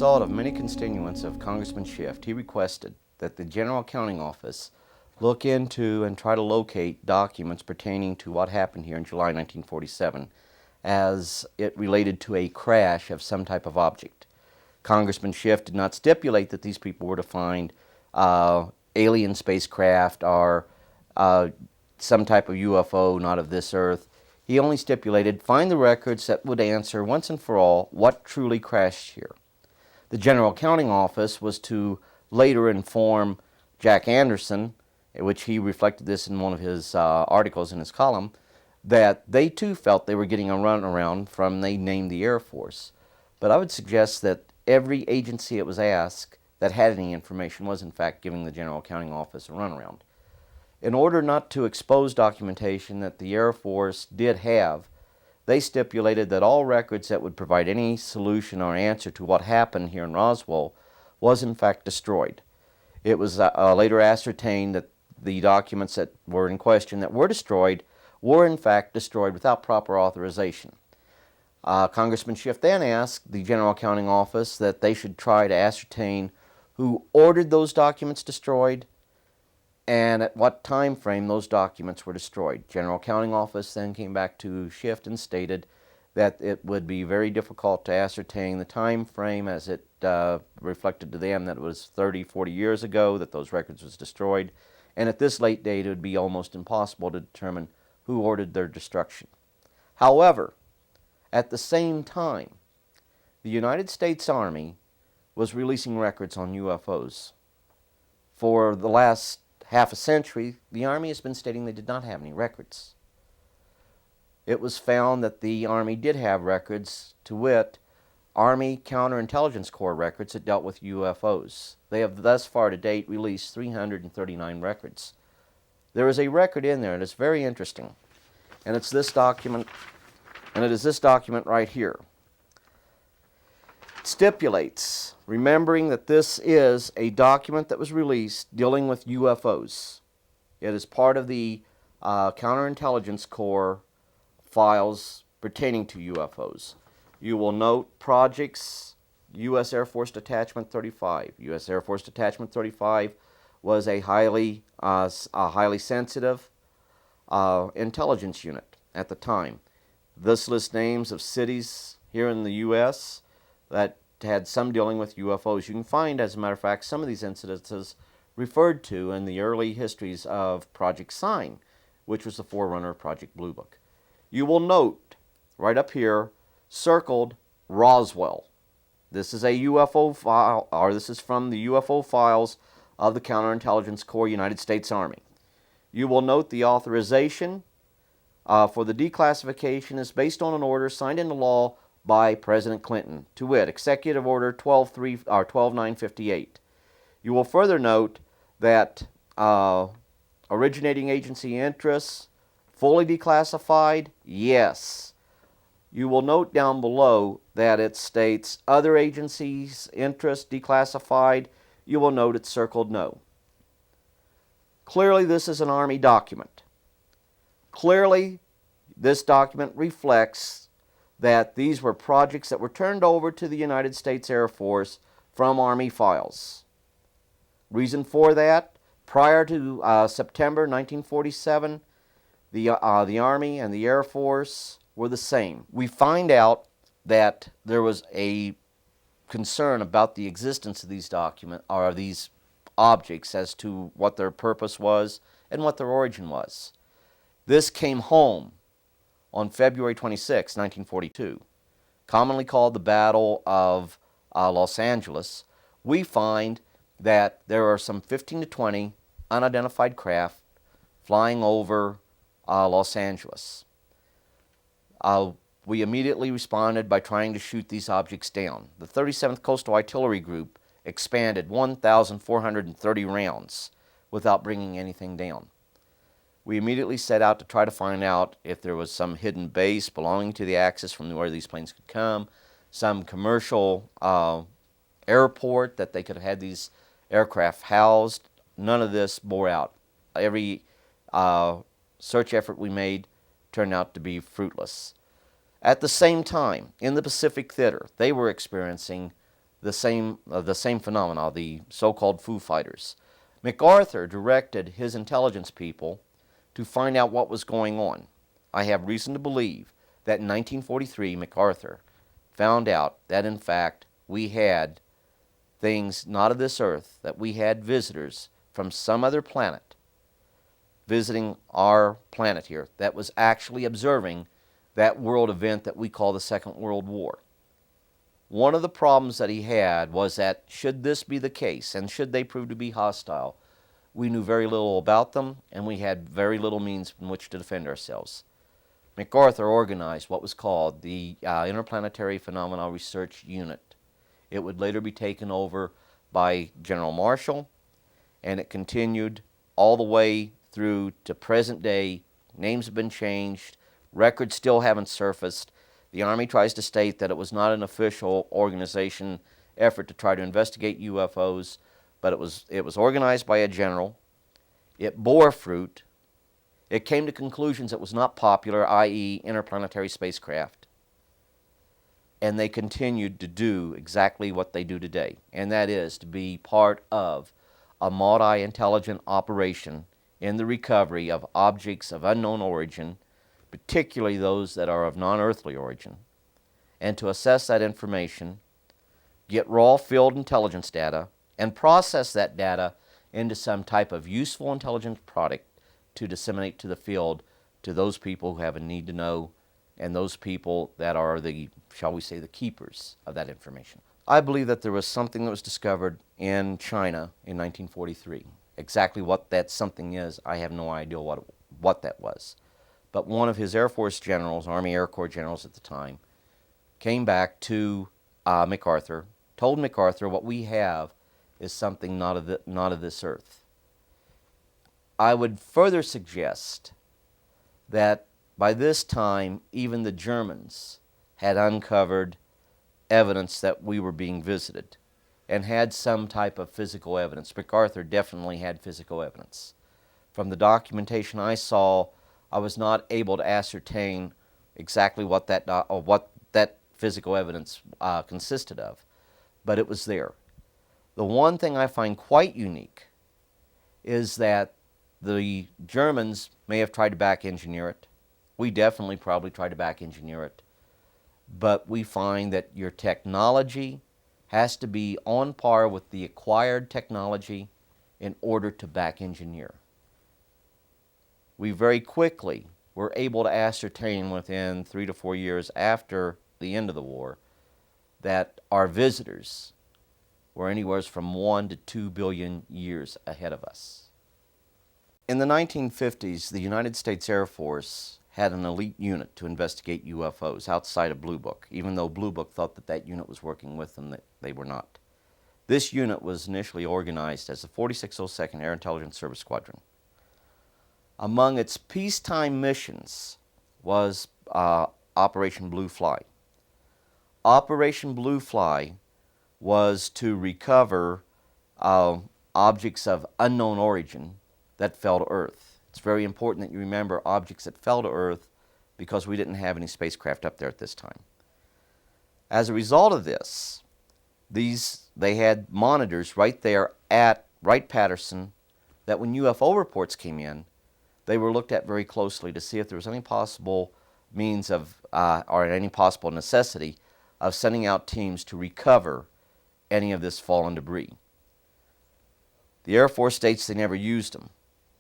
result of many continuance of Congressman Schiff, he requested that the General Accounting Office look into and try to locate documents pertaining to what happened here in July 1947 as it related to a crash of some type of object. Congressman Schiff did not stipulate that these people were to find alien spacecraft or some type of UFO not of this earth. He only stipulated find the records that would answer once and for all what truly crashed here. The General Accounting Office was to later inform Jack Anderson, which he reflected this in one of his articles in his column, that they too felt they were getting a runaround from they named the Air Force. But I would suggest that every agency it was asked that had any information was in fact giving the General Accounting Office a runaround. In order not to expose documentation that the Air Force did have, they stipulated that all records that would provide any solution or answer to what happened here in Roswell was in fact destroyed. It was later ascertained that the documents that were in question that were destroyed were in fact destroyed without proper authorization. Congressman Schiff then asked the General Accounting Office that they should try to ascertain who ordered those documents destroyed and at what time frame those documents were destroyed. General Accounting Office then came back to Schiff and stated that it would be very difficult to ascertain the time frame, as it reflected to them that it was 30, 40 years ago that those records was destroyed, and at this late date it would be almost impossible to determine who ordered their destruction. However, at the same time, the United States Army was releasing records on UFOs. For the last half a century, the Army has been stating they did not have any records. It was found that the Army did have records, to wit, Army Counterintelligence Corps records that dealt with UFOs. They have thus far to date released 339 records. There is a record in there, and it's very interesting, and it's this document, and it is this document right here. It stipulates, remembering that this is a document that was released dealing with UFOs. It is part of the Counterintelligence Corps files pertaining to UFOs. You will note projects U.S. Air Force Detachment 35. U.S. Air Force Detachment 35 was a highly sensitive intelligence unit at the time. This lists names of cities here in the U.S. that had some dealing with UFOs. You can find, as a matter of fact, some of these incidences referred to in the early histories of Project Sign, which was the forerunner of Project Bluebook. You will note right up here, circled Roswell. This is a UFO file, or this is from the UFO files of the Counterintelligence Corps, United States Army. You will note the authorization for the declassification is based on an order signed into law by President Clinton, to wit, Executive Order 12958. You will further note that originating agency interests fully declassified, yes. You will note down below that it states other agencies' interests declassified. You will note it's circled no. Clearly this is an Army document. Clearly this document reflects that these were projects that were turned over to the United States Air Force from Army files. Reason for that, prior to September 1947, the Army and the Air Force were the same. We find out that there was a concern about the existence of these documents, or these objects, as to what their purpose was and what their origin was. This came home on February 26, 1942, commonly called the Battle of Los Angeles. We find that there are some 15 to 20 unidentified craft flying over Los Angeles. We immediately responded by trying to shoot these objects down. The 37th Coastal Artillery Group expanded 1,430 rounds without bringing anything down. We immediately set out to try to find out if there was some hidden base belonging to the Axis from where these planes could come, some commercial airport that they could have had these aircraft housed. None of this bore out. Every search effort we made turned out to be fruitless. At the same time, in the Pacific Theater, they were experiencing the same phenomena, the so-called Foo Fighters. MacArthur directed his intelligence people to find out what was going on. I have reason to believe that in 1943, MacArthur found out that in fact we had things not of this earth, that we had visitors from some other planet visiting our planet here that was actually observing that world event that we call the Second World War. One of the problems that he had was that should this be the case, and should they prove to be hostile, we knew very little about them, and we had very little means in which to defend ourselves. MacArthur organized what was called the Interplanetary Phenomena Research Unit. It would later be taken over by General Marshall, and it continued all the way through to present day. Names have been changed, records still haven't surfaced. The Army tries to state that it was not an official organization effort to try to investigate UFOs, but it was organized by a general. It bore fruit. It came to conclusions it was not popular, i.e. interplanetary spacecraft. And they continued to do exactly what they do today, and that is to be part of a multi-intelligent operation in the recovery of objects of unknown origin, particularly those that are of non-earthly origin, and to assess that information, get raw field intelligence data, and process that data into some type of useful intelligence product to disseminate to the field to those people who have a need to know, and those people that are the, shall we say, the keepers of that information. I believe that there was something that was discovered in China in 1943. Exactly what that something is, I have no idea what that was. But one of his Air Force generals, Army Air Corps generals at the time, came back to MacArthur, told MacArthur what we have is something not of this earth. I would further suggest that by this time, even the Germans had uncovered evidence that we were being visited and had some type of physical evidence. MacArthur definitely had physical evidence. From the documentation I saw, I was not able to ascertain exactly what that physical evidence consisted of, but it was there. The one thing I find quite unique is that the Germans may have tried to back engineer it. We definitely probably tried to back engineer it. But we find that your technology has to be on par with the acquired technology in order to back engineer. We very quickly were able to ascertain within 3 to 4 years after the end of the war that our visitors were anywhere from 1 to 2 billion years ahead of us. In the 1950s, the United States Air Force had an elite unit to investigate UFOs outside of Bluebook, even though Bluebook thought that that unit was working with them, they were not. This unit was initially organized as the 4602nd Air Intelligence Service Squadron. Among its peacetime missions was Operation Blue Fly. Operation Blue Fly was to recover objects of unknown origin that fell to Earth. It's very important that you remember objects that fell to Earth because we didn't have any spacecraft up there at this time. As a result of this, they had monitors right there at Wright-Patterson that when UFO reports came in, they were looked at very closely to see if there was any possible means of, or any possible necessity of sending out teams to recover any of this fallen debris. The Air Force states they never used them.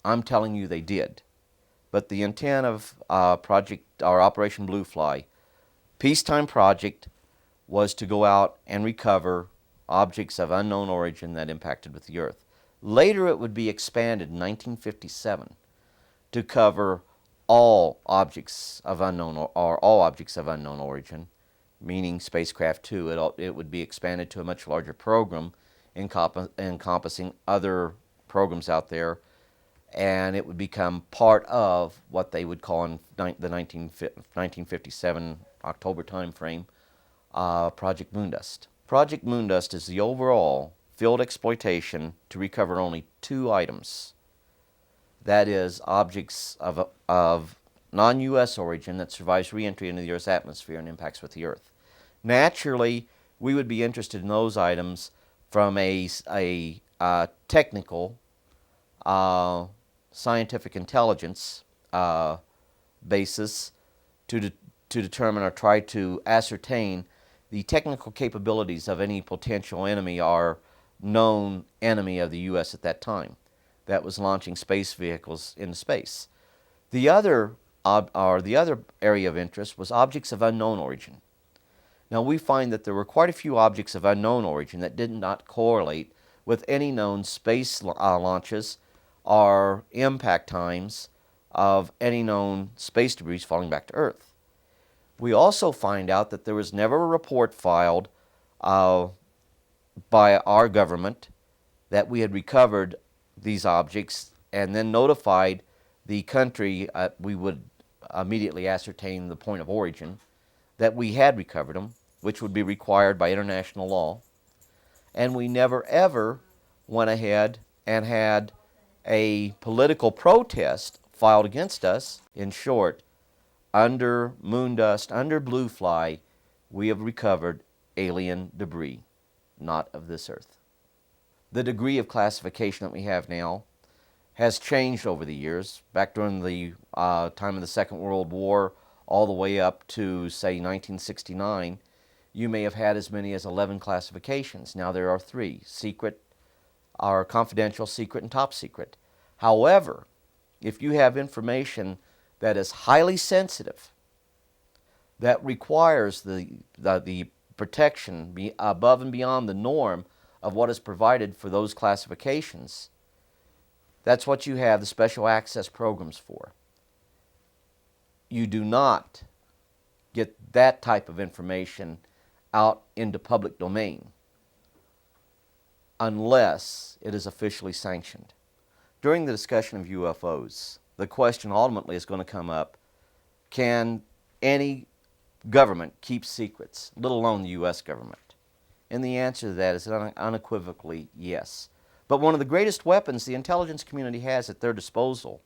I'm telling you they did. But the intent of Operation Blue Fly, peacetime project, was to go out and recover objects of unknown origin that impacted with the Earth. Later it would be expanded in 1957 to cover all objects of unknown origin, meaning spacecraft too. It would be expanded to a much larger program encompassing other programs out there, and it would become part of what they would call in the 1957 October timeframe, Project Moondust. Project Moondust is the overall field exploitation to recover only 2 items. That is, objects of non-U.S. origin that survives re-entry into the Earth's atmosphere and impacts with the Earth. Naturally, we would be interested in those items from a technical, scientific intelligence basis to determine or try to ascertain the technical capabilities of any potential enemy or known enemy of the U.S. at that time that was launching space vehicles into space. The other area of interest was objects of unknown origin. Now we find that there were quite a few objects of unknown origin that did not correlate with any known space launches or impact times of any known space debris falling back to Earth. We also find out that there was never a report filed by our government that we had recovered these objects and then notified the country. We would immediately ascertain the point of origin that we had recovered them, which would be required by international law. And we never ever went ahead and had a political protest filed against us. In short, under moon dust, under blue fly, we have recovered alien debris, not of this Earth. The degree of classification that we have now has changed over the years. Back during the time of the Second World War, all the way up to, say, 1969, you may have had as many as 11 classifications. Now there are 3: secret, or confidential, secret, and top secret. However, if you have information that is highly sensitive, that requires the protection above and beyond the norm of what is provided for those classifications, that's what you have the special access programs for. You do not get that type of information out into public domain unless it is officially sanctioned. During the discussion of UFOs, the question ultimately is going to come up, can any government keep secrets, let alone the U.S. government? And the answer to that is unequivocally yes. But one of the greatest weapons the intelligence community has at their disposal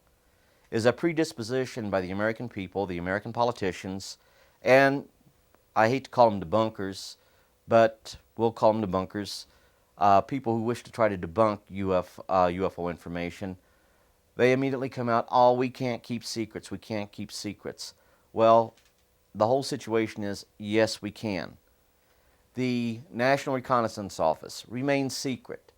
is a predisposition by the American people, the American politicians, and I hate to call them debunkers, but we'll call them debunkers, people who wish to try to debunk UFO information. They immediately come out, oh, we can't keep secrets, we can't keep secrets. Well, the whole situation is, yes, we can. The National Reconnaissance Office remains secret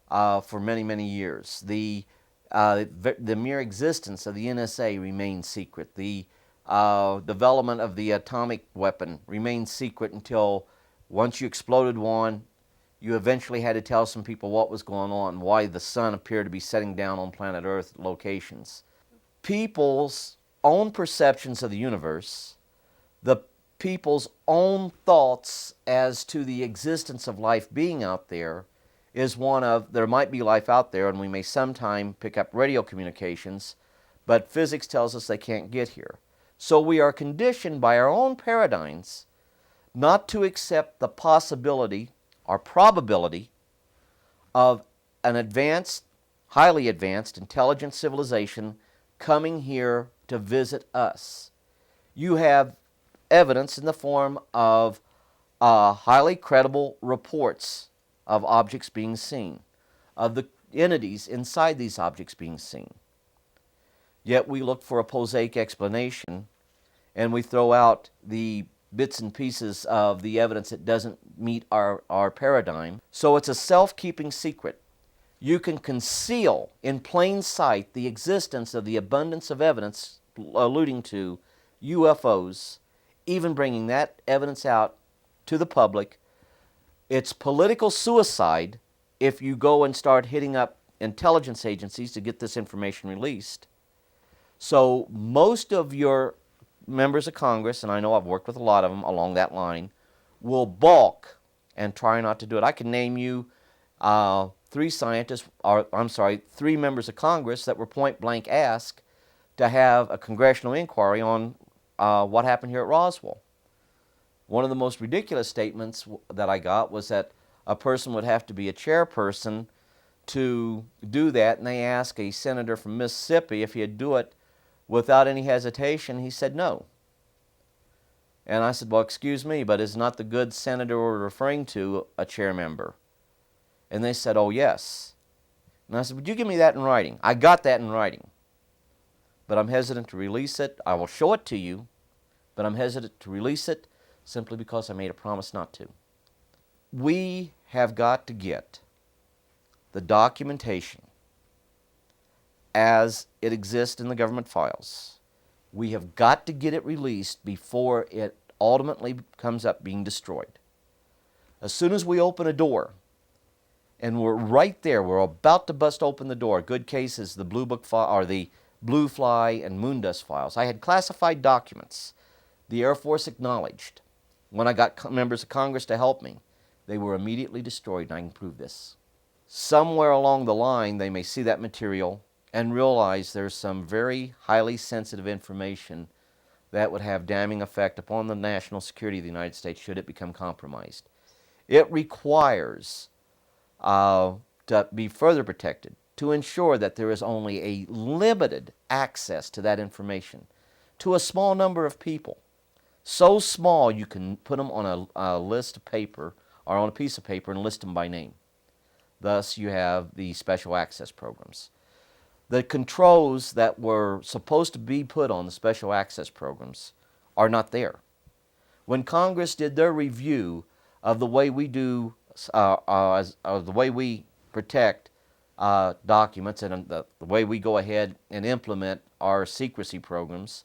for many, many years. The mere existence of the NSA remains secret. The development of the atomic weapon remains secret until once you exploded one, you eventually had to tell some people what was going on, why the sun appeared to be setting down on planet Earth locations. People's own perceptions of the universe, the people's own thoughts as to the existence of life being out there, is one of, there might be life out there and we may sometime pick up radio communications, but physics tells us they can't get here. So we are conditioned by our own paradigms not to accept the possibility or probability of an advanced, highly advanced, intelligent civilization coming here to visit us. You have evidence in the form of highly credible reports of objects being seen, of the entities inside these objects being seen. Yet we look for a prosaic explanation and we throw out the bits and pieces of the evidence that doesn't meet our paradigm. So it's a self-keeping secret. You can conceal in plain sight the existence of the abundance of evidence alluding to UFOs, even bringing that evidence out to the public. It's political suicide if you go and start hitting up intelligence agencies to get this information released. So most of your members of Congress, and I know I've worked with a lot of them along that line, will balk and try not to do it. I can name you three members of Congress that were point blank asked to have a congressional inquiry on what happened here at Roswell. One of the most ridiculous statements that I got was that a person would have to be a chairperson to do that, and they asked a senator from Mississippi if he'd do it without any hesitation. He said no. And I said, well, excuse me, but is not the good senator we're referring to a chair member? And they said, oh, yes. And I said, would you give me that in writing? I got that in writing, but I'm hesitant to release it. I will show it to you, but I'm hesitant to release it simply because I made a promise not to. We have got to get the documentation as it exists in the government files. We have got to get it released before it ultimately comes up being destroyed. As soon as we open a door, and we're right there, we're about to bust open the door. A good case is the Bluebook file, or the Blue Fly and Moondust files. I had classified documents. The Air Force acknowledged. When I got members of Congress to help me, they were immediately destroyed, and I can prove this. Somewhere along the line, they may see that material and realize there's some very highly sensitive information that would have damning effect upon the national security of the United States should it become compromised. It requires to be further protected, to ensure that there is only a limited access to that information to a small number of people. So small you can put them on a list of paper or on a piece of paper and list them by name. Thus you have the special access programs. The controls that were supposed to be put on the special access programs are not there. When Congress did their review of the way we do, the way we protect documents and the way we go ahead and implement our secrecy programs,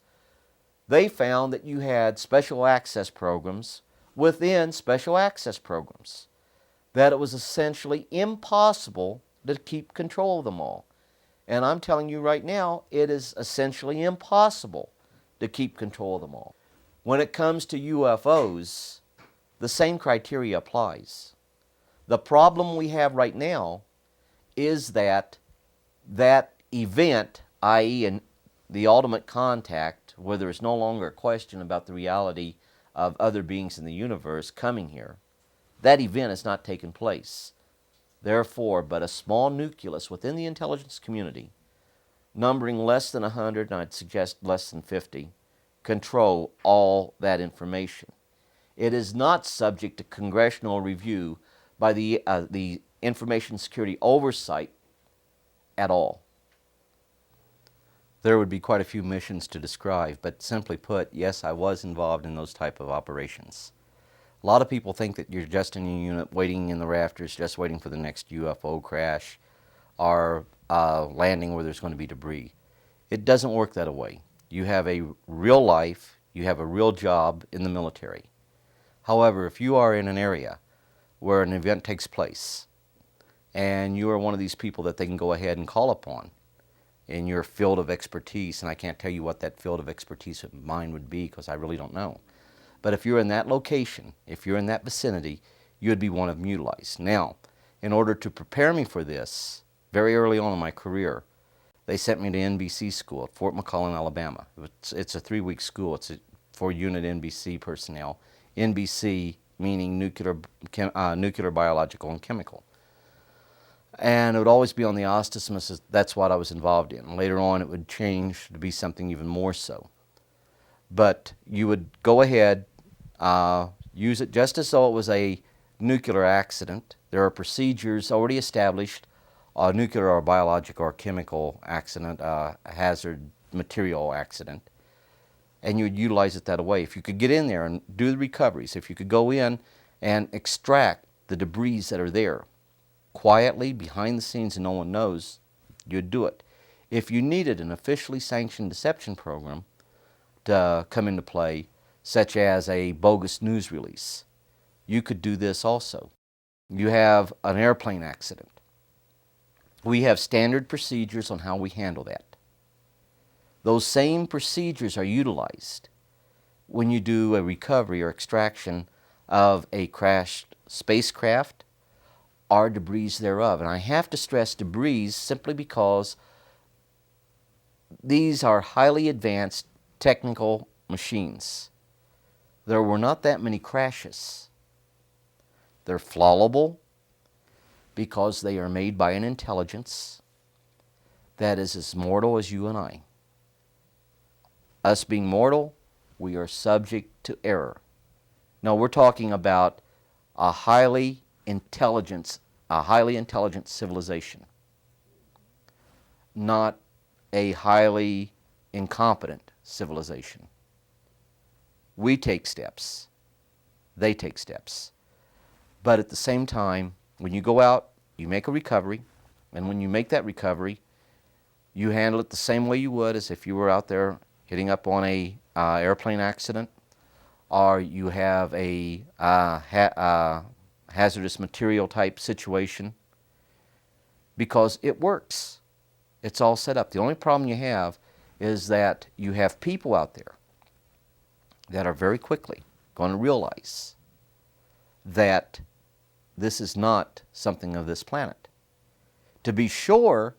they found that you had special access programs within special access programs, that it was essentially impossible to keep control of them all. And I'm telling you right now, it is essentially impossible to keep control of them all. When it comes to UFOs, the same criteria applies. The problem we have right now is that event, i.e. the ultimate contact, where there is no longer a question about the reality of other beings in the universe coming here, that event has not taken place. Therefore, but a small nucleus within the intelligence community, numbering less than 100, and I'd suggest less than 50, control all that information. It is not subject to congressional review by the Information Security Oversight at all. There would be quite a few missions to describe, but simply put, yes, I was involved in those type of operations. A lot of people think that you're just in a unit waiting in the rafters, just waiting for the next UFO crash or landing where there's going to be debris. It doesn't work that way. You have a real life, you have a real job in the military. However, if you are in an area where an event takes place and you are one of these people that they can go ahead and call upon in your field of expertise, and I can't tell you what that field of expertise of mine would be because I really don't know. But if you're in that location, if you're in that vicinity, you would be one of them utilized. Now, in order to prepare me for this, very early on in my career, they sent me to NBC school at Fort McClellan, Alabama. It's a 3-week school. It's for unit NBC personnel. NBC meaning nuclear, biological, and chemical. And it would always be on the auspices. That's what I was involved in. Later on, it would change to be something even more so. But you would go ahead, use it just as though it was a nuclear accident. There are procedures already established, nuclear or biological or chemical accident, hazard material accident, and you would utilize it that way. If you could get in there and do the recoveries, if you could go in and extract the debris that are there quietly behind the scenes and no one knows, you'd do it. If you needed an officially sanctioned deception program to come into play, such as a bogus news release, you could do this also. You have an airplane accident. We have standard procedures on how we handle that. Those same procedures are utilized when you do a recovery or extraction of a crashed spacecraft or debris thereof. And I have to stress debris simply because these are highly advanced technical machines. There were not that many crashes. They're flawable because they are made by an intelligence that is as mortal as you and I. Us being mortal, we are subject to error. No, we're talking about a highly intelligent civilization, not a highly incompetent civilization. We take steps, they take steps. But at the same time, when you go out, you make a recovery, and when you make that recovery, you handle it the same way you would as if you were out there hitting up on a airplane accident, or you have a hazardous material type situation, because it works. It's all set up. The only problem you have is that you have people out there that are very quickly going to realize that this is not something of this planet. To be sure,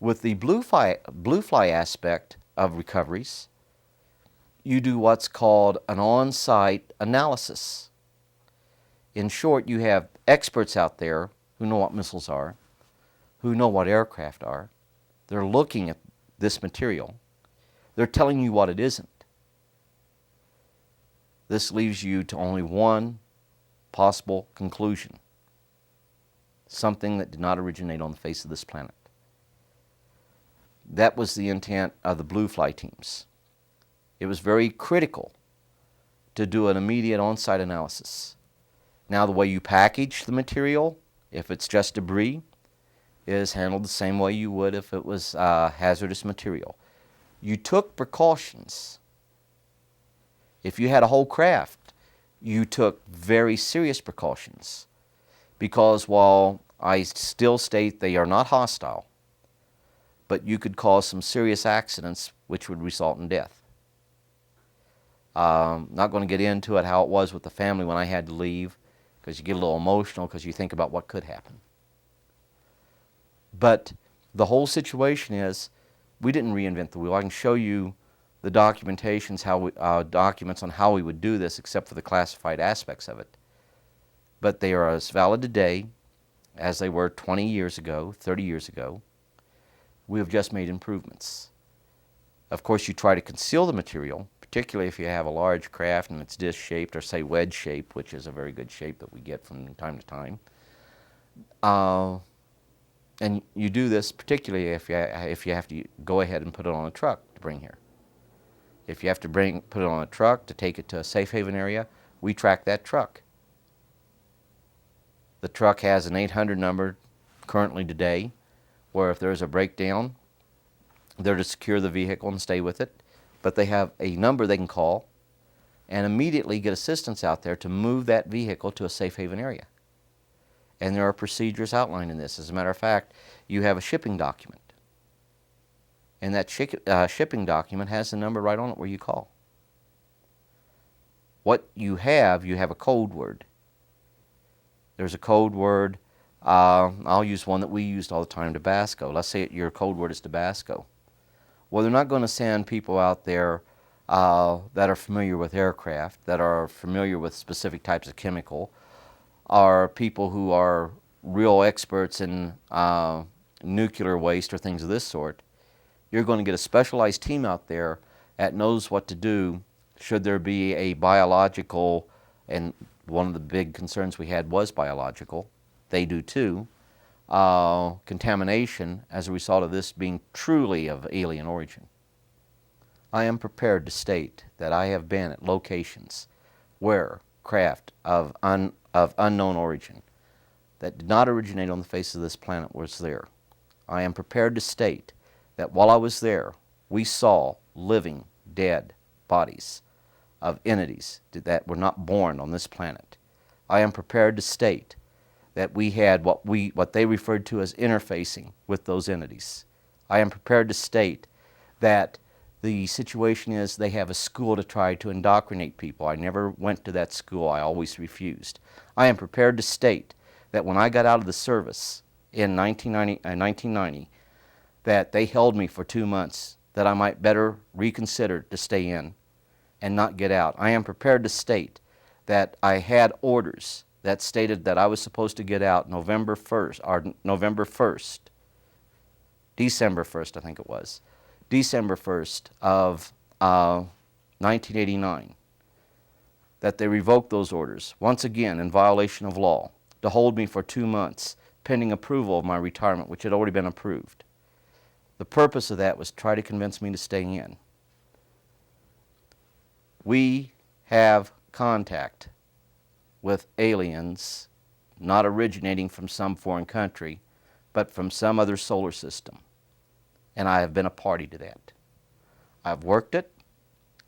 with the blue fly aspect of recoveries, you do what's called an on-site analysis. In short, you have experts out there who know what missiles are, who know what aircraft are. They're looking at this material. They're telling you what it isn't. This leaves you to only one possible conclusion: something that did not originate on the face of this planet. That was the intent of the blue fly teams. It was very critical to do an immediate on-site analysis. Now, the way you package the material, if it's just debris, is handled the same way you would if it was hazardous material. You took precautions. If you had a whole craft, you took very serious precautions, because while I still state they are not hostile, but you could cause some serious accidents which would result in death. Not going to get into it how it was with the family when I had to leave, because you get a little emotional because you think about what could happen. But the whole situation is, we didn't reinvent the wheel. I can show you the documentations, documents on how we would do this, except for the classified aspects of it. But they are as valid today as they were 20 years ago, 30 years ago. We have just made improvements. Of course, you try to conceal the material, particularly if you have a large craft and it's disc-shaped, or say wedge-shaped, which is a very good shape that we get from time to time. And you do this particularly if you have to go ahead and put it on a truck to bring here. If you have to put it on a truck to take it to a safe haven area, we track that truck. The truck has an 800 number currently today, where if there's a breakdown, they're to secure the vehicle and stay with it. But they have a number they can call and immediately get assistance out there to move that vehicle to a safe haven area. And there are procedures outlined in this. As a matter of fact, you have a shipping document. And that shipping document has the number right on it where you call. What you have a code word. There's a code word. I'll use one that we used all the time, Tabasco. Let's say your code word is Tabasco. Well, they're not going to send people out there that are familiar with aircraft, that are familiar with specific types of chemical, or people who are real experts in nuclear waste or things of this sort. You're going to get a specialized team out there that knows what to do should there be a biological, and one of the big concerns we had was biological, they do too, contamination as a result of this being truly of alien origin. I am prepared to state that I have been at locations where craft of unknown origin that did not originate on the face of this planet was there. I am prepared to state that while I was there, we saw living, dead bodies of entities that were not born on this planet. I am prepared to state that we had what they referred to as interfacing with those entities. I am prepared to state that the situation is they have a school to try to indoctrinate people. I never went to that school. I always refused. I am prepared to state that when I got out of the service in 1990, that they held me for 2 months, that I might better reconsider to stay in and not get out. I am prepared to state that I had orders that stated that I was supposed to get out December 1st, I think it was, December 1st of 1989, that they revoked those orders, once again in violation of law, to hold me for 2 months pending approval of my retirement, which had already been approved. The purpose of that was to try to convince me to stay in. We have contact with aliens not originating from some foreign country, but from some other solar system. And I have been a party to that. I've worked it,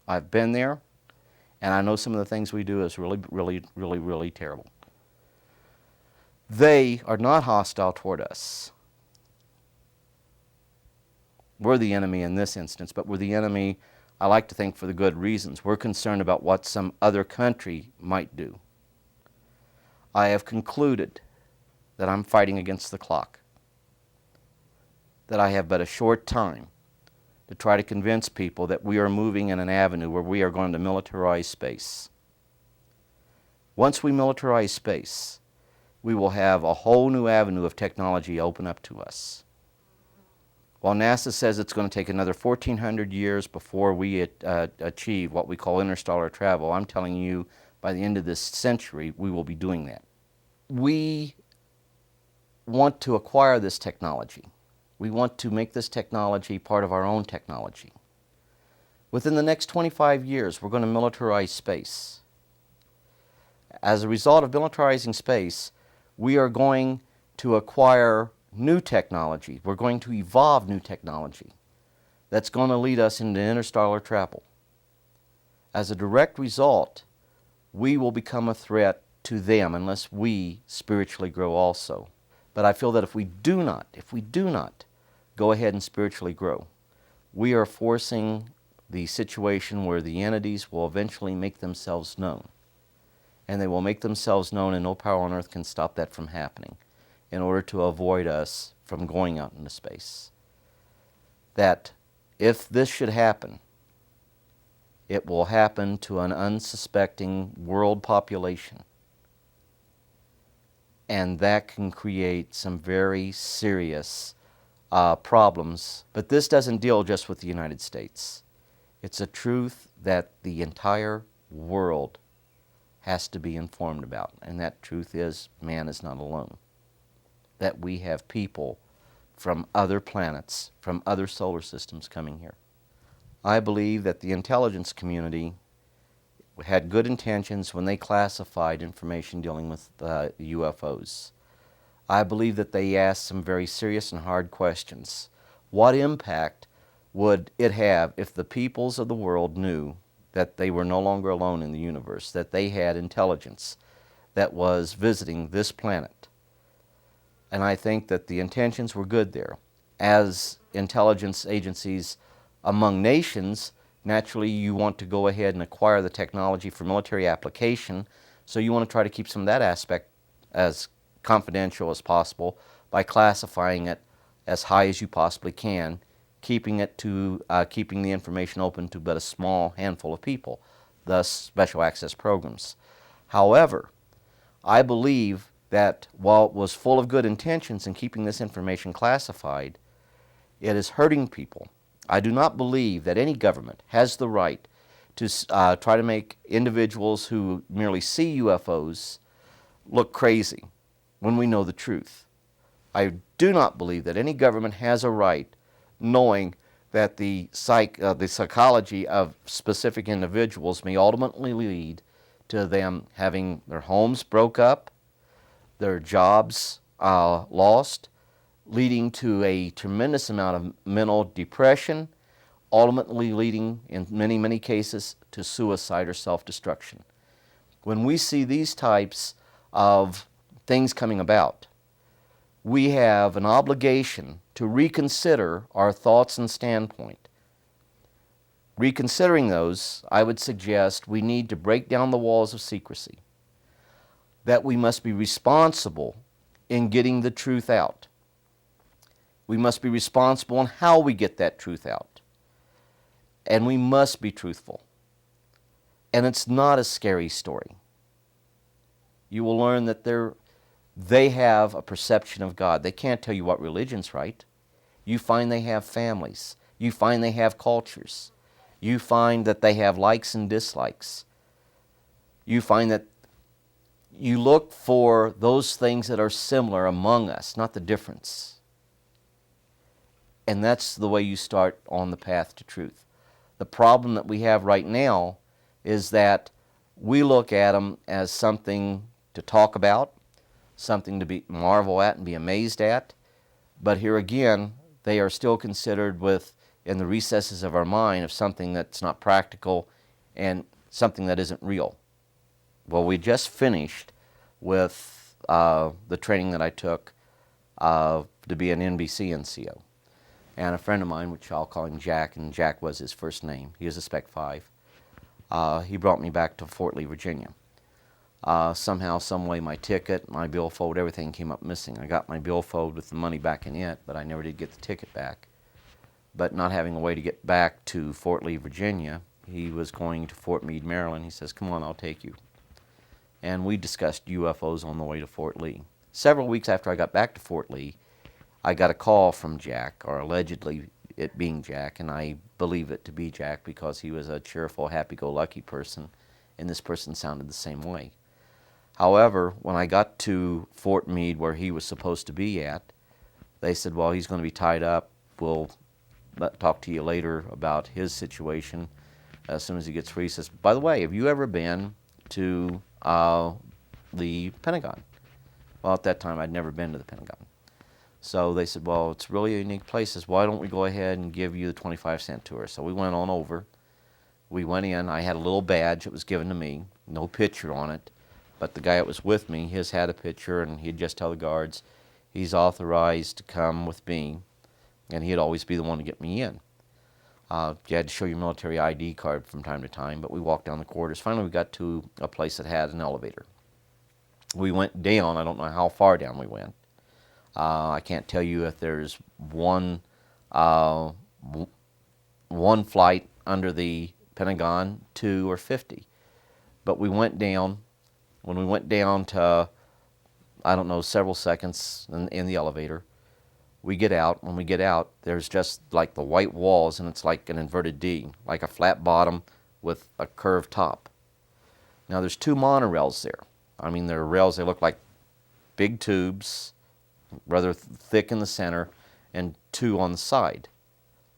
I've been there, and I know some of the things we do is really terrible. They are not hostile toward us. We're the enemy in this instance, but we're the enemy, I like to think, for the good reasons. We're concerned about what some other country might do. I have concluded that I'm fighting against the clock, that I have but a short time to try to convince people that we are moving in an avenue where we are going to militarize space. Once we militarize space, we will have a whole new avenue of technology open up to us. While NASA says it's going to take another 1,400 years before we achieve what we call interstellar travel, I'm telling you, by the end of this century, we will be doing that. We want to acquire this technology. We want to make this technology part of our own technology. Within the next 25 years, we're going to militarize space. As a result of militarizing space, we are going to acquire new technology. We're going to evolve new technology that's going to lead us into interstellar travel. As a direct result, we will become a threat to them unless we spiritually grow also. But I feel that if we do not go ahead and spiritually grow, we are forcing the situation where the entities will eventually make themselves known. And they will make themselves known, and no power on earth can stop that from happening, in order to avoid us from going out into space. That if this should happen, it will happen to an unsuspecting world population. And that can create some very serious problems. But this doesn't deal just with the United States. It's a truth that the entire world has to be informed about. And that truth is, man is not alone. That we have people from other planets, from other solar systems coming here. I believe that the intelligence community had good intentions when they classified information dealing with UFOs. I believe that they asked some very serious and hard questions. What impact would it have if the peoples of the world knew that they were no longer alone in the universe, that they had intelligence that was visiting this planet? And I think that the intentions were good there. As intelligence agencies among nations, naturally you want to go ahead and acquire the technology for military application, so you want to try to keep some of that aspect as confidential as possible by classifying it as high as you possibly can, keeping the information open to but a small handful of people, thus special access programs. However, I believe that while it was full of good intentions in keeping this information classified, it is hurting people. I do not believe that any government has the right to try to make individuals who merely see UFOs look crazy when we know the truth. I do not believe that any government has a right, knowing that the psychology of specific individuals may ultimately lead to them having their homes broke up, their jobs lost, leading to a tremendous amount of mental depression, ultimately leading, in many cases, to suicide or self-destruction. When we see these types of things coming about, we have an obligation to reconsider our thoughts and standpoint. Reconsidering those, I would suggest we need to break down the walls of secrecy, that we must be responsible in getting the truth out. We must be responsible in how we get that truth out. And we must be truthful. And it's not a scary story. You will learn that they have a perception of God. They can't tell you what religion's right. You find they have families. You find they have cultures. You find that they have likes and dislikes. You find that you look for those things that are similar among us, not the difference. And that's the way you start on the path to truth. The problem that we have right now is that we look at them as something to talk about, something to be marvel at and be amazed at. But here again, they are still considered in the recesses of our mind of something that's not practical and something that isn't real. Well, we just finished with the training that I took to be an NBC NCO. And a friend of mine, which I'll call him Jack, and Jack was his first name. He was a Spec 5. He brought me back to Fort Lee, Virginia. Somehow, some way, my ticket, my billfold, everything came up missing. I got my billfold with the money back in it, but I never did get the ticket back. But not having a way to get back to Fort Lee, Virginia, he was going to Fort Meade, Maryland. He says, "Come on, I'll take you." And we discussed UFOs on the way to Fort Lee. Several weeks after I got back to Fort Lee, I got a call from Jack, or allegedly it being Jack, and I believe it to be Jack because he was a cheerful, happy-go-lucky person, and this person sounded the same way. However, when I got to Fort Meade, where he was supposed to be at, they said, "Well, he's going to be tied up. We'll talk to you later about his situation as soon as he gets free." He says, "By the way, have you ever been to the Pentagon?" Well, at that time, I'd never been to the Pentagon. So they said, "Well, it's really a unique place. Says, why don't we go ahead and give you the 25-cent tour?" So we went on over. We went in. I had a little badge that was given to me, no picture on it. But the guy that was with me, his had a picture, and he'd just tell the guards, he's authorized to come with me, and he'd always be the one to get me in. You had to show your military ID card from time to time, but we walked down the corridors. Finally, we got to a place that had an elevator. We went down. I don't know how far down we went. I can't tell you if there's one flight under the Pentagon, 2 or 50. But we went down. When we went down to, I don't know, several seconds in the elevator, we get out. When we get out, there's just like the white walls, and it's like an inverted D, like a flat bottom with a curved top. Now, there's 2 monorails there. I mean, they're rails, they look like big tubes, rather thick in the center, and 2 on the side,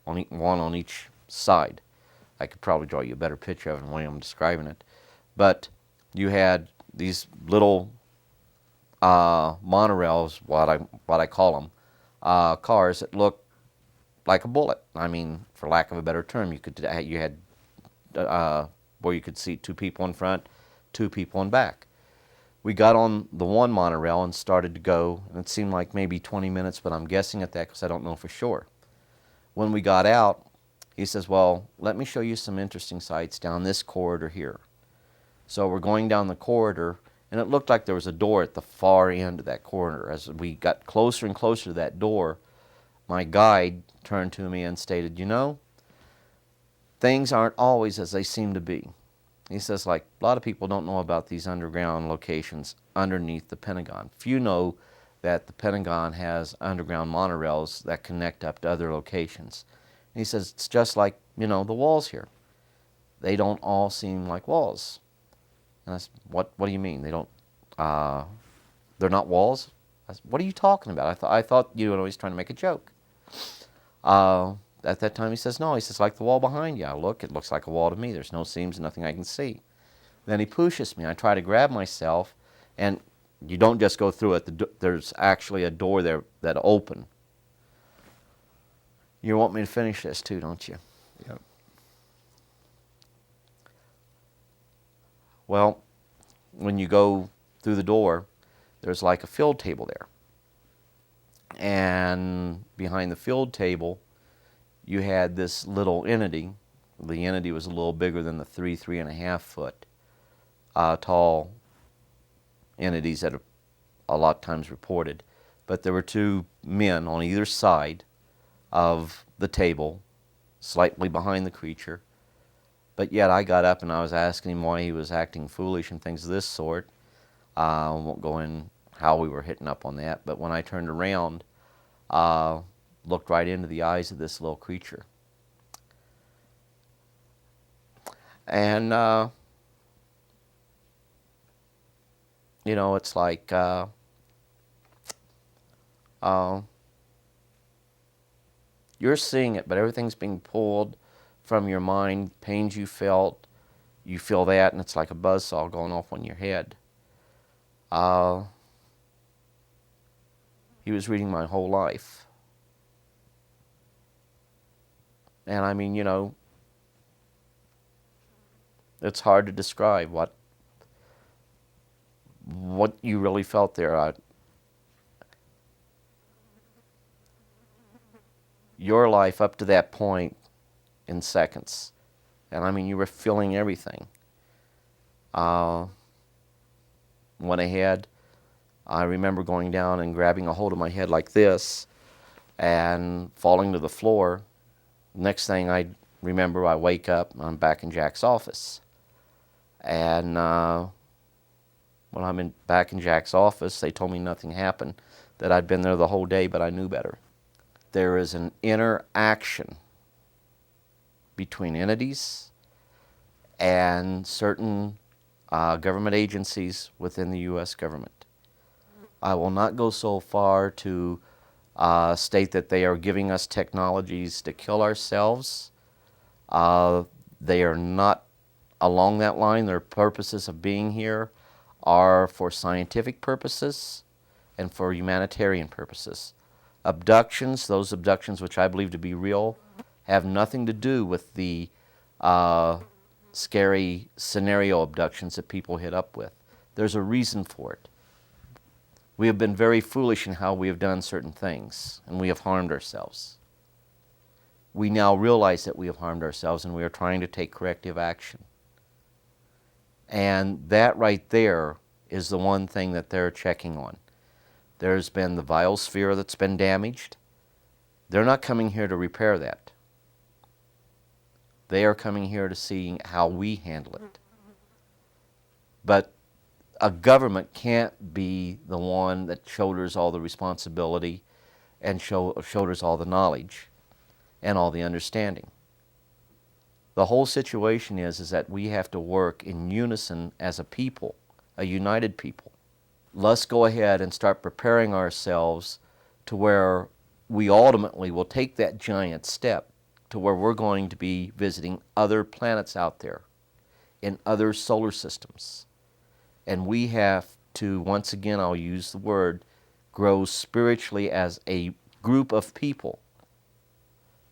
one on each side. I could probably draw you a better picture of it than the way I'm describing it. But you had these little monorails, what I call them, cars that look like a bullet. I mean, for lack of a better term, you had where you could seat 2 people in front, 2 people in back. We got on the one monorail and started to go, and it seemed like maybe 20 minutes, but I'm guessing at that because I don't know for sure. When we got out, he says, "Well, let me show you some interesting sights down this corridor here." So we're going down the corridor, and it looked like there was a door at the far end of that corridor. As we got closer and closer to that door, my guide turned to me and stated, "You know, things aren't always as they seem to be." He says, like, a lot of people don't know about these underground locations underneath the Pentagon. Few know that the Pentagon has underground monorails that connect up to other locations. And he says, it's just like, the walls here. They don't all seem like walls. And I said, what do you mean? They're not walls? I said, what are you talking about? I thought you were always trying to make a joke. At that time, he says, no. He says, like the wall behind you. I look, it looks like a wall to me. There's no seams, nothing I can see. Then he pushes me. I try to grab myself, and you don't just go through it. There's actually a door there that open. You want me to finish this too, don't you? Yep. Well, when you go through the door, there's like a field table there. And behind the field table, you had this little entity. The entity was a little bigger than the 3.5 foot tall entities that are a lot of times reported. But there were 2 men on either side of the table, slightly behind the creature. But yet I got up and I was asking him why he was acting foolish and things of this sort. I won't go in how we were hitting up on that, but when I turned around, looked right into the eyes of this little creature. And, you know, it's like, you're seeing it, but everything's being pulled from your mind. Pains you felt, you feel that, and it's like a buzzsaw going off on your head. He was reading my whole life. And I mean, you know, it's hard to describe what you really felt there. Your life up to that point in seconds. And I mean, you were feeling everything. Went ahead. I remember going down and grabbing a hold of my head like this and falling to the floor. Next thing I remember, I wake up and I'm back in Jack's office. And when I'm back in Jack's office, they told me nothing happened, that I'd been there the whole day, but I knew better. There is an interaction between entities and certain government agencies within the U.S. government. I will not go so far to state that they are giving us technologies to kill ourselves. They are not along that line. Their purposes of being here are for scientific purposes and for humanitarian purposes. Abductions, those abductions which I believe to be real, have nothing to do with the scary scenario abductions that people hit up with. There's a reason for it. We have been very foolish in how we have done certain things, and we have harmed ourselves. We now realize that we have harmed ourselves, and we are trying to take corrective action. And that right there is the one thing that they're checking on. There's been the biosphere that's been damaged. They're not coming here to repair that. They are coming here to see how we handle it. But a government can't be the one that shoulders all the responsibility and shoulders all the knowledge and all the understanding. The whole situation is that we have to work in unison as a people, a united people. Let's go ahead and start preparing ourselves to where we ultimately will take that giant step to where we're going to be visiting other planets out there in other solar systems. And we have to, once again, I'll use the word, grow spiritually as a group of people.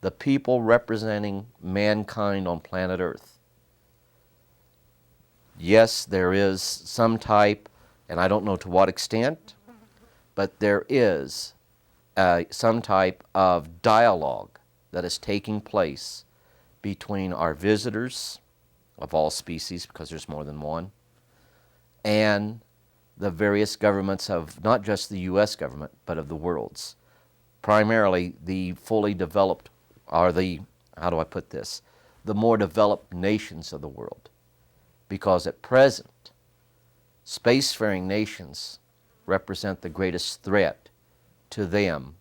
The people representing mankind on planet Earth. Yes, there is some type, and I don't know to what extent, but there is some type of dialogue that is taking place between our visitors of all species, because there's more than one, and the various governments of not just the U.S. government, but of the world's. Primarily the fully developed, or the, how do I put this, the more developed nations of the world. Because at present, spacefaring nations represent the greatest threat to them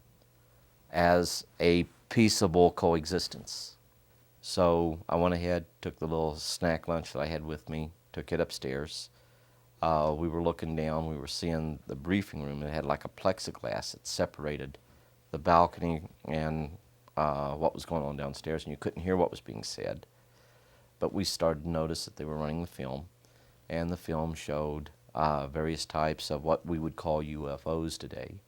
as a peaceable coexistence. So I went ahead, took the little snack lunch that I had with me, took it upstairs. We were looking down, we were seeing the briefing room. It had like a plexiglass that separated the balcony and what was going on downstairs, and you couldn't hear what was being said. But we started to notice that they were running the film, and the film showed various types of what we would call UFOs today,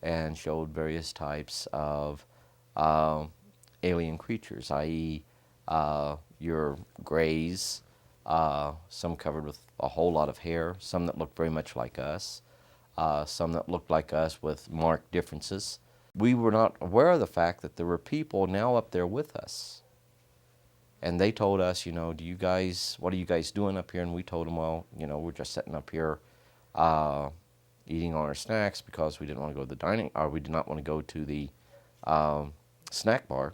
and showed various types of alien creatures, i.e. Your grays, some covered with a whole lot of hair, some that looked very much like us, some that looked like us with marked differences. We were not aware of the fact that there were people now up there with us. And they told us, you know, what are you guys doing up here? And we told them, well, you know, we're just sitting up here eating on our snacks because we didn't want to go to the dining, or we did not want to go to the snack bar.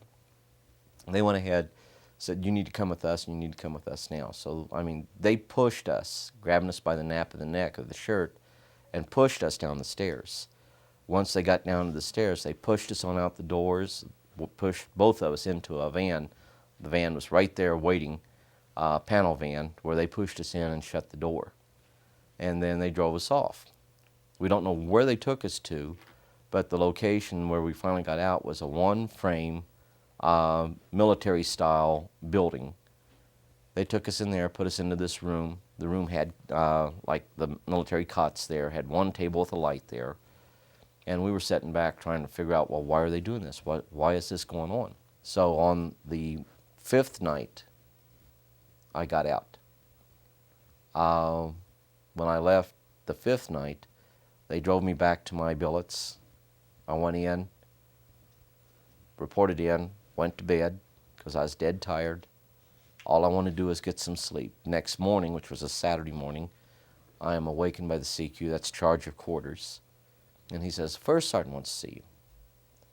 And they went ahead, said, you need to come with us, and you need to come with us now. So, I mean, they pushed us, grabbing us by the nape of the neck of the shirt, and pushed us down the stairs. Once they got down to the stairs, they pushed us on out the doors, pushed both of us into a van. The van was right there waiting panel van where they pushed us in and shut the door. And then they drove us off. We don't know where they took us to, but the location where we finally got out was a one-frame military-style building. They took us in there, put us into this room. The room had, like the military cots there, had one table with a light there. And we were sitting back trying to figure out, well, why are they doing this? Why is this going on? So on the 5th night, I got out. When I left the 5th night, they drove me back to my billets. I went in, reported in, went to bed because I was dead tired. All I wanted to do was get some sleep. Next morning, which was a Saturday morning, I am awakened by the CQ, that's charge of quarters. And he says, "First sergeant wants to see you."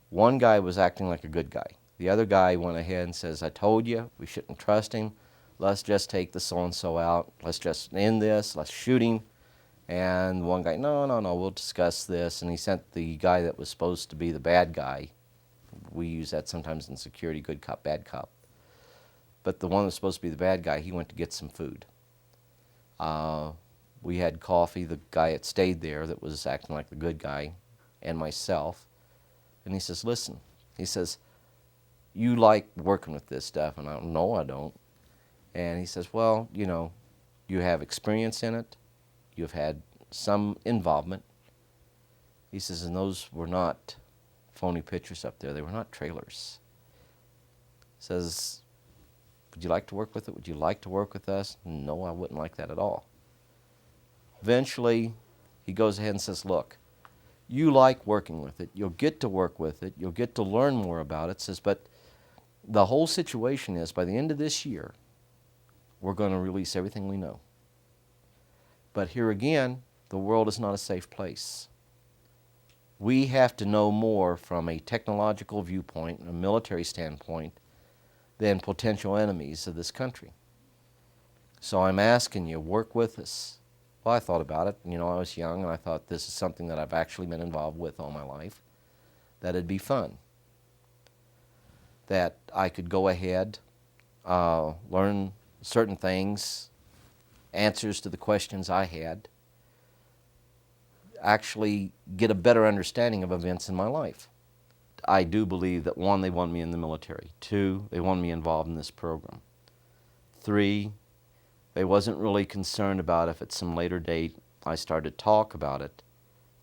One guy was acting like a good guy. The other guy went ahead and says, "I told you, we shouldn't trust him. Let's just take the so-and-so out. Let's just end this. Let's shoot him." And one guy, no, we'll discuss this. And he sent the guy that was supposed to be the bad guy. We use that sometimes in security, good cop, bad cop. But the one that was supposed to be the bad guy, he went to get some food. We had coffee, the guy that stayed there that was acting like the good guy, and myself. And he says, "Listen," he says, "you like working with this stuff?" And I don't, "No, I don't." And he says, "Well, you know, you have experience in it. You've had some involvement." He says, "And those were not phony pictures up there. They were not trailers." He says, "Would you like to work with it? Would you like to work with us?" "No, I wouldn't like that at all." Eventually, he goes ahead and says, "Look, you like working with it. You'll get to work with it. You'll get to learn more about it." Says, "But the whole situation is by the end of this year, we're going to release everything we know. But here again, the world is not a safe place. We have to know more from a technological viewpoint, a military standpoint, than potential enemies of this country. So I'm asking you, work with us." Well, I thought about it. You know, I was young, and I thought this is something that I've actually been involved with all my life, that it'd be fun, that I could go ahead, learn certain things, answers to the questions I had, actually get a better understanding of events in my life. I do believe that 1, they wanted me in the military. 2, they wanted me involved in this program. 3, they wasn't really concerned about if at some later date I started to talk about it.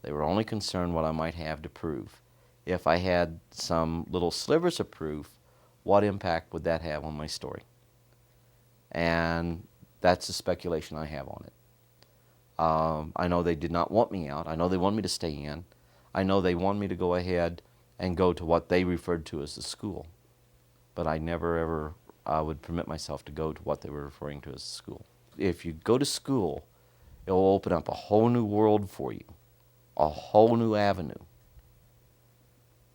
They were only concerned what I might have to prove. If I had some little slivers of proof, what impact would that have on my story? And that's the speculation I have on it. I know they did not want me out. I know they wanted me to stay in. I know they wanted me to go ahead and go to what they referred to as the school. But I never ever would permit myself to go to what they were referring to as school. If you go to school, it will open up a whole new world for you, a whole new avenue.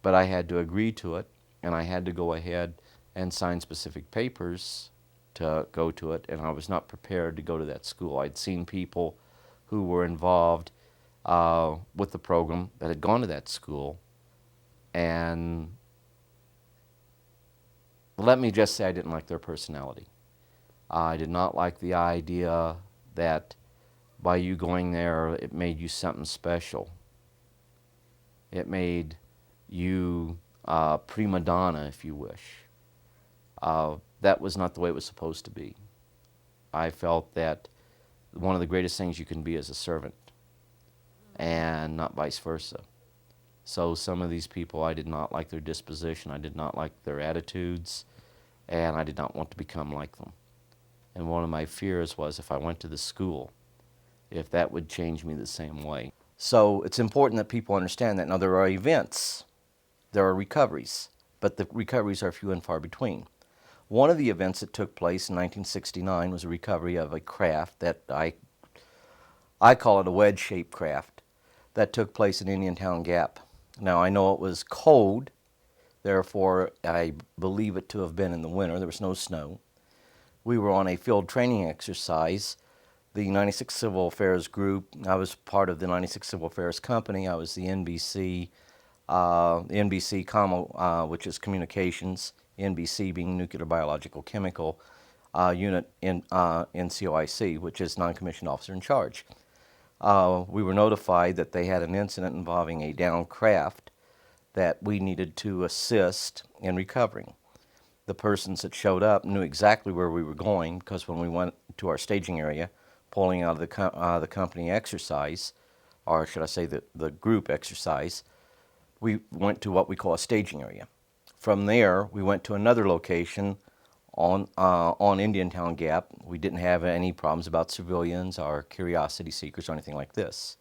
But I had to agree to it, and I had to go ahead and sign specific papers to go to it, and I was not prepared to go to that school. I'd seen people who were involved with the program that had gone to that school, and let me just say I didn't like their personality. I did not like the idea that by you going there, it made you something special. It made you prima donna, if you wish. That was not the way it was supposed to be. I felt that one of the greatest things you can be is a servant, and not vice versa. So some of these people, I did not like their disposition, I did not like their attitudes, and I did not want to become like them. And one of my fears was if I went to the school, if that would change me the same way. So it's important that people understand that. Now there are events, there are recoveries, but the recoveries are few and far between. One of the events that took place in 1969 was a recovery of a craft that I call it a wedge-shaped craft that took place in Indiantown Gap. Now I know it was cold, therefore I believe it to have been in the winter. There was no snow. We were on a field training exercise. The 96 Civil Affairs group, I was part of the 96 Civil Affairs company. I was the NBC, which is communications, NBC being nuclear, biological, chemical. unit in NCOIC, which is non-commissioned officer in charge. We were notified that they had an incident involving a downed craft that we needed to assist in recovering. The persons that showed up knew exactly where we were going, because when we went to our staging area, pulling out of the company exercise, or should I say the group exercise, we went to what we call a staging area. From there, we went to another location on Indiantown Gap. We didn't have any problems about civilians or curiosity seekers or anything like this.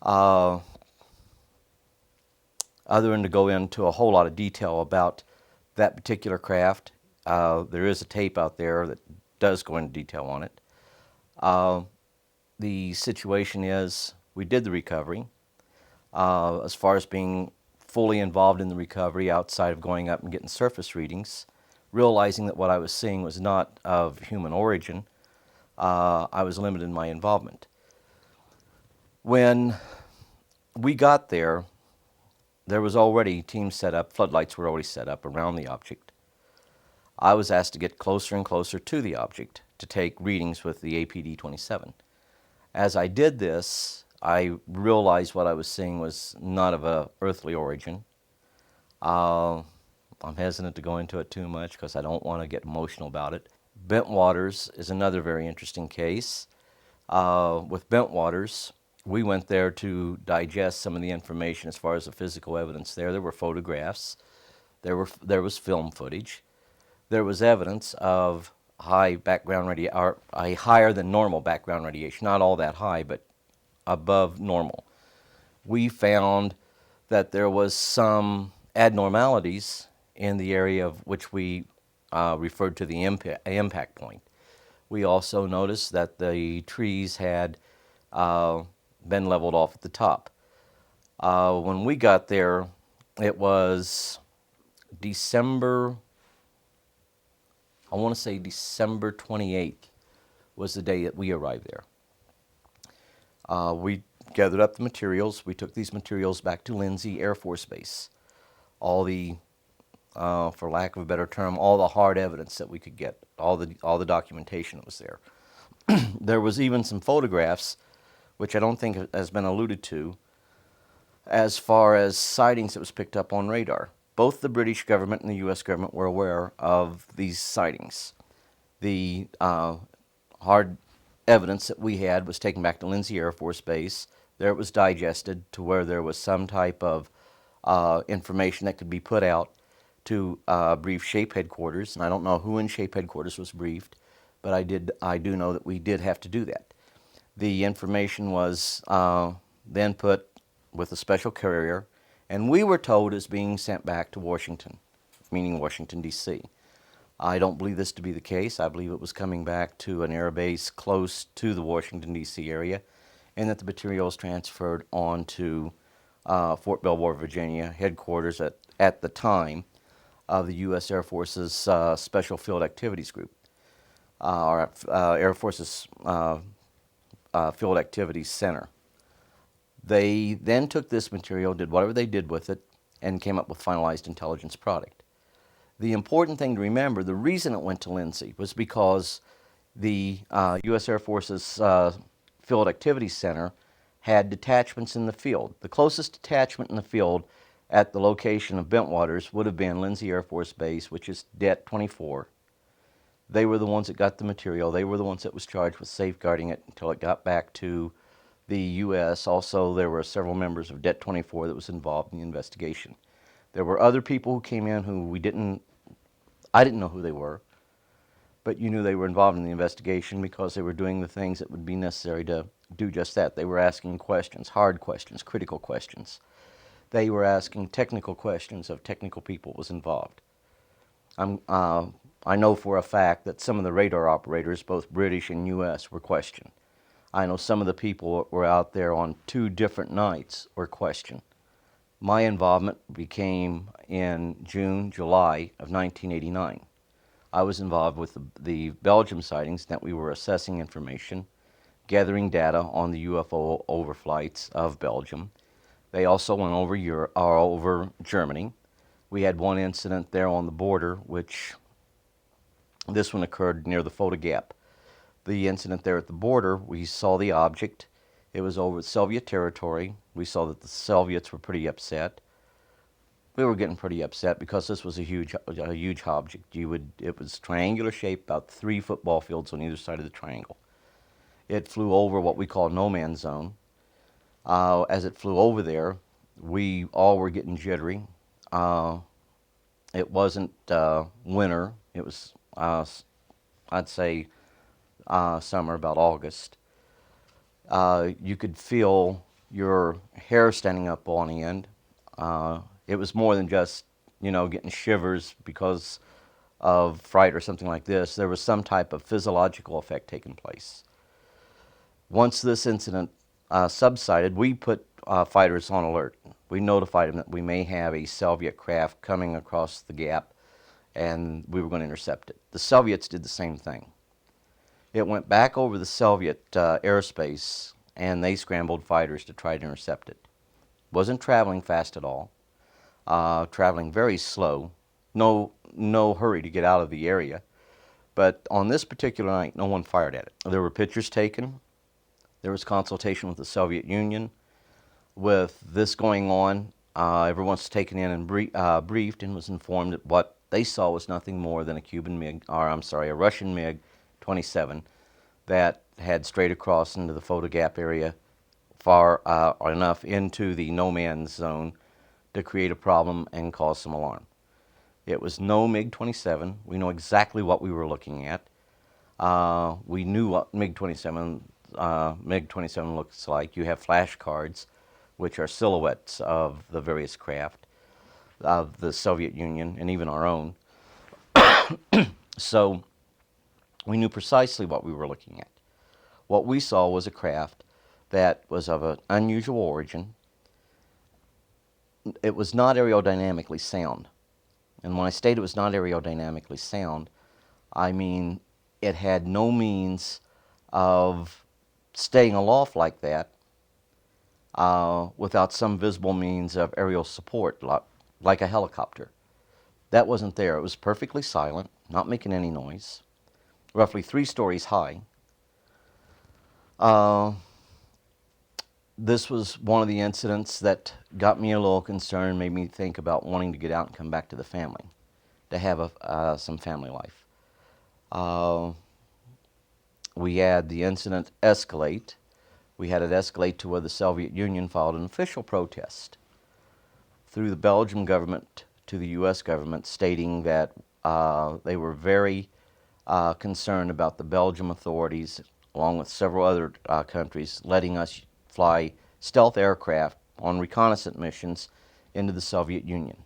Other than to go into a whole lot of detail about that particular craft, there is a tape out there that does go into detail on it. The situation is, we did the recovery. As far as being fully involved in the recovery outside of going up and getting surface readings, realizing that what I was seeing was not of human origin, I was limited in my involvement. When we got there, there was already teams set up, floodlights were already set up around the object. I was asked to get closer and closer to the object to take readings with the APD-27. As I did this, I realized what I was seeing was not of a earthly origin. I'm hesitant to go into it too much because I don't want to get emotional about it. Bent waters is another very interesting case. With bent waters, we went there to digest some of the information as far as the physical evidence there. There were photographs, there was film footage, there was evidence of high background radiation, or a higher than normal background radiation, not all that high, but above normal. We found that there was some abnormalities in the area of which we referred to the impact point. We also noticed that the trees had been leveled off at the top. When we got there, it was December, I want to say December 28th was the day that we arrived there. We gathered up the materials. We took these materials back to Lindsay Air Force Base. All the, for lack of a better term, all the hard evidence that we could get, all the documentation that was there. There was even some photographs, which I don't think has been alluded to, as far as sightings that was picked up on radar. Both the British government and the U.S. government were aware of these sightings. The hard evidence that we had was taken back to Lindsay Air Force Base. There it was digested to where there was some type of information that could be put out to brief SHAPE headquarters. And I don't know who in SHAPE headquarters was briefed, but I do know that we did have to do that. The information was then put with a special carrier, and we were told it's being sent back to Washington, meaning Washington, D.C. I don't believe this to be the case. I believe it was coming back to an air base close to the Washington, D.C. area, and that the material was transferred on to Fort Belvoir, Virginia, headquarters at the time of the U.S. Air Force's Special Field Activities Group, or Air Force's Field Activities Center. They then took this material, did whatever they did with it, and came up with finalized intelligence product. The important thing to remember, the reason it went to Lindsay was because the U.S. Air Force's Field Activities Center had detachments in the field. The closest detachment in the field at the location of Bentwaters would have been Lindsay Air Force Base, which is Det 24. They were the ones that got the material. They were the ones that was charged with safeguarding it until it got back to the U.S. Also, there were several members of Det 24 that was involved in the investigation. There were other people who came in who I didn't know who they were, but you knew they were involved in the investigation because they were doing the things that would be necessary to do just that. They were asking questions, hard questions, critical questions. They were asking technical questions of technical people was involved. I know for a fact that some of the radar operators, both British and U.S., were questioned. I know some of the people that were out there on 2 different nights were questioned. My involvement became in June, July of 1989. I was involved with the Belgium sightings that we were assessing information, gathering data on the UFO overflights of Belgium. They also went over Germany. We had one incident there on the border, which This one occurred near the Foda Gap. The incident there at the border, we saw the object. It was over Soviet territory. We saw that the Soviets were pretty upset. We were getting pretty upset because this was a huge object. It was triangular shaped, about 3 football fields on either side of the triangle. It flew over what we call no man's zone. As it flew over there, we all were getting jittery. It wasn't winter. It was, I'd say, summer, about August. You could feel your hair standing up on end. It was more than just, getting shivers because of fright or something like this. There was some type of physiological effect taking place. Once this incident subsided, we put fighters on alert. We notified them that we may have a Soviet craft coming across the gap, and we were going to intercept it. The Soviets did the same thing. It went back over the Soviet airspace, and they scrambled fighters to try to intercept it. Wasn't traveling fast at all. Traveling very slow. No hurry to get out of the area. But on this particular night, no one fired at it. There were pictures taken. There was consultation with the Soviet Union. With this going on, everyone was taken in and briefed and was informed that what they saw was nothing more than a Russian MiG-27 that had strayed across into the Foda Gap area far enough into the no man's zone to create a problem and cause some alarm. It was no MiG-27. We know exactly what we were looking at. We knew what MiG-27 looks like. You have flashcards, which are silhouettes of the various craft of the Soviet Union and even our own. So we knew precisely what we were looking at. What we saw was a craft that was of an unusual origin. It was not aerodynamically sound. And when I state it was not aerodynamically sound, I mean it had no means of staying aloft like that without some visible means of aerial support, like a helicopter. That wasn't there. It was perfectly silent, not making any noise, roughly 3 stories high. This was one of the incidents that got me a little concerned, made me think about wanting to get out and come back to the family, to have some family life. We had the incident escalate. We had it escalate to where the Soviet Union filed an official protest through the Belgian government to the U.S. government, stating that they were very concerned about the Belgian authorities, along with several other countries, letting us fly stealth aircraft on reconnaissance missions into the Soviet Union.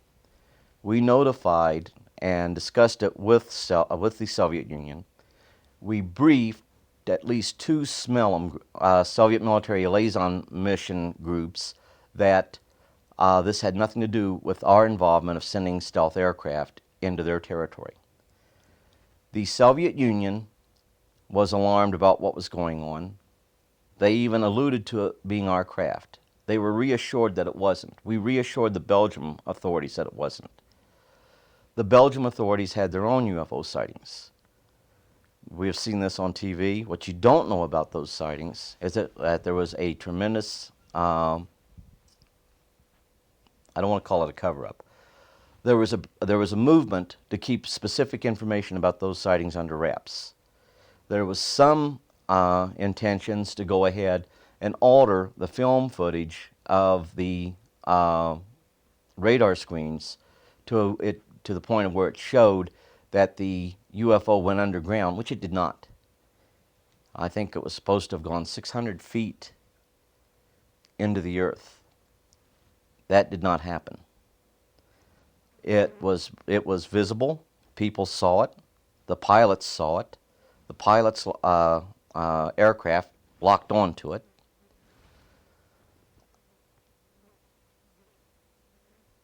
We notified and discussed it with the Soviet Union. We briefed at least 2 Soviet military liaison mission groups that this had nothing to do with our involvement of sending stealth aircraft into their territory. The Soviet Union was alarmed about what was going on. They even alluded to it being our craft. They were reassured that it wasn't. We reassured the Belgian authorities that it wasn't. The Belgian authorities had their own UFO sightings. We have seen this on TV. What you don't know about those sightings is that there was a tremendous, I don't want to call it a cover-up. There was a movement to keep specific information about those sightings under wraps. There was some intentions to go ahead and alter the film footage of the radar screens to the point of where it showed that the UFO went underground, which it did not. I think it was supposed to have gone 600 feet into the earth. That did not happen. It was visible. People saw it. The pilots saw it. The pilots' aircraft locked onto it.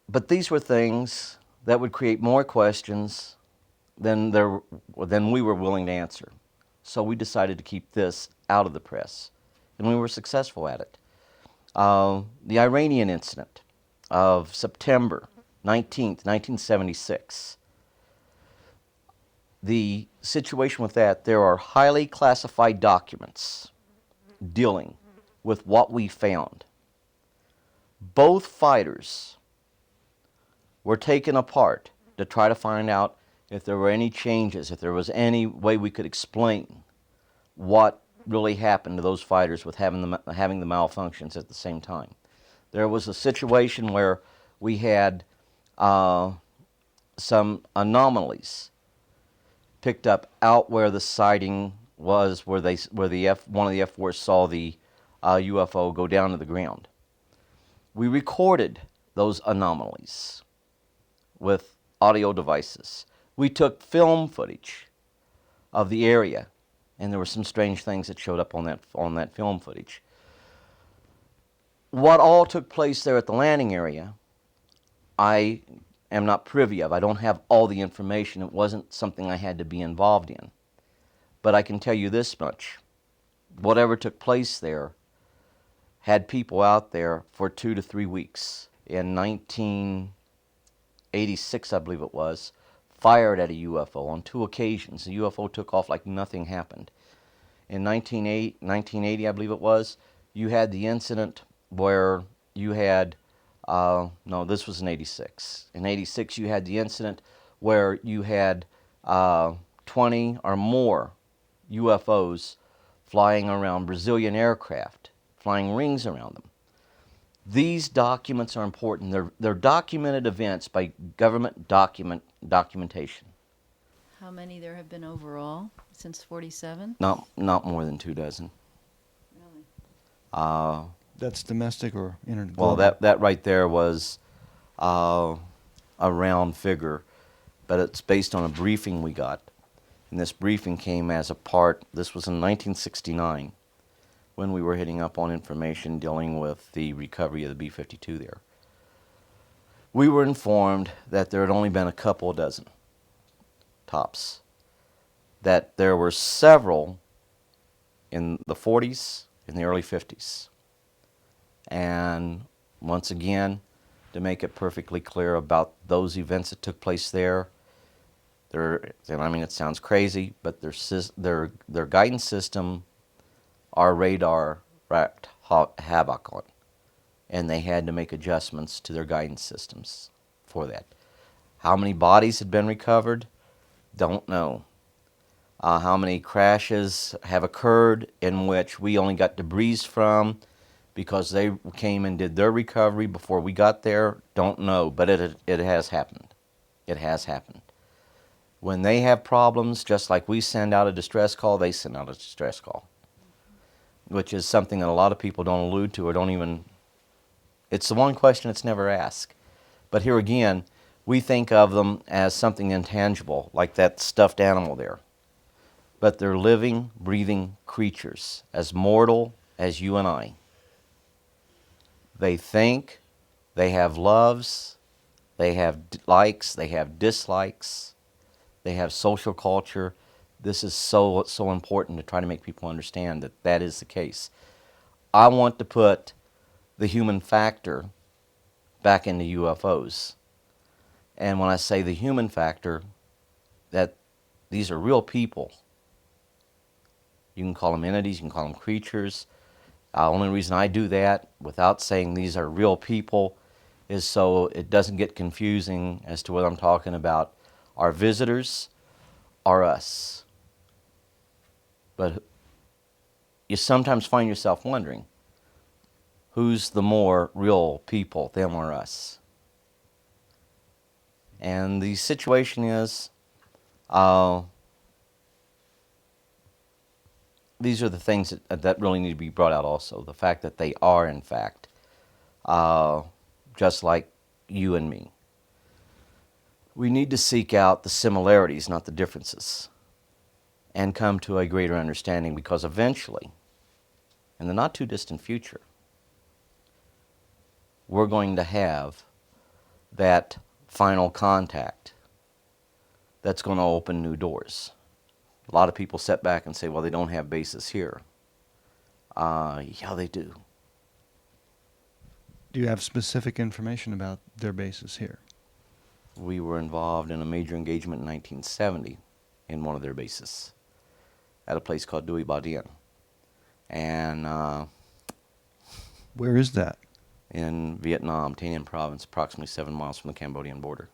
But these were things that would create more questions than we were willing to answer. So we decided to keep this out of the press, and we were successful at it. The Iranian incident of September 19th, 1976. the situation with that, there are highly classified documents dealing with what we found. Both fighters were taken apart to try to find out if there were any changes, if there was any way we could explain what really happened to those fighters with having the malfunctions at the same time. There was a situation where we had some anomalies picked up out where the sighting was, where one of the F-4s saw the UFO go down to the ground. We recorded those anomalies with audio devices. We took film footage of the area, and there were some strange things that showed up on that film footage. What all took place there at the landing area, I am not privy of. I don't have all the information. It wasn't something I had to be involved in. But I can tell you this much. Whatever took place there had people out there for 2 to 3 weeks. In 1986, I believe it was, fired at a UFO on 2 occasions. The UFO took off like nothing happened. In 1980, I believe it was, you had the incident where you had, no, this was in 86. In 86, you had the incident where you had 20 or more UFOs flying around Brazilian aircraft, flying rings around them. These documents are important. They're documented events by government documentation. How many there have been overall since 47? Not more than 2 dozen. Really? That's domestic or international? Well, that right there was a round figure, but it's based on a briefing we got. And this briefing came as a part, this was in 1969, when we were hitting up on information dealing with the recovery of the B-52 there. We were informed that there had only been a couple dozen, tops. That there were several in the 40s, in the early 50s. And once again, to make it perfectly clear about those events that took place there, I mean, it sounds crazy, but their guidance system, our radar wreaked havoc on, and they had to make adjustments to their guidance systems for that. How many bodies had been recovered? Don't know. How many crashes have occurred in which we only got debris from because they came and did their recovery before we got there? Don't know, but it has happened. It has happened. When they have problems, just like we send out a distress call, they send out a distress call, which is something that a lot of people don't allude to or don't even, it's the one question that's never asked. But here again, we think of them as something intangible, like that stuffed animal there. But they're living, breathing creatures, as mortal as you and I. They think, they have loves, they have likes, they have dislikes, they have social culture. This is so important to try to make people understand that that is the case. I want to put the human factor back into UFOs. And when I say the human factor, that these are real people. You can call them entities, you can call them creatures. The only reason I do that without saying these are real people is so it doesn't get confusing as to whether I'm talking about our visitors or us. But you sometimes find yourself wondering, who's the more real people, them or us? And the situation is, these are the things that really need to be brought out also. The fact that they are, in fact, just like you and me. We need to seek out the similarities, not the differences, and come to a greater understanding, because eventually, in the not too distant future, we're going to have that final contact that's going to open new doors. A lot of people sit back and say, well, they don't have bases here. Yeah, they do. Do you have specific information about their bases here? We were involved in a major engagement in 1970 in one of their bases at a place called Dui Ba Dien. And Where is that? in Vietnam, Tay Ninh province, approximately 7 miles from the Cambodian border.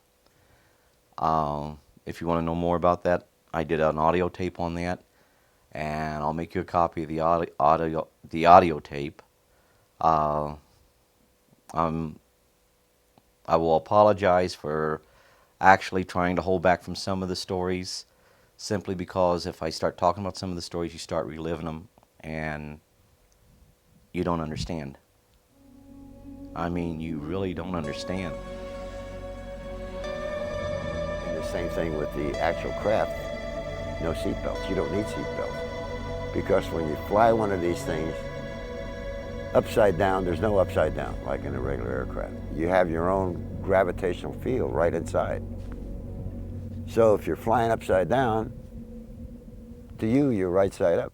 If you want to know more about that, I did an audio tape on that, and I'll make you a copy of the audio tape. I will apologize for actually trying to hold back from some of the stories, simply because if I start talking about some of the stories, you start reliving them, and you don't understand. I mean, you really don't understand. And the same thing with the actual craft, no seatbelts. You don't need seatbelts. Because when you fly one of these things upside down, there's no upside down like in a regular aircraft. You have your own gravitational field right inside. So if you're flying upside down, to you, you're right side up.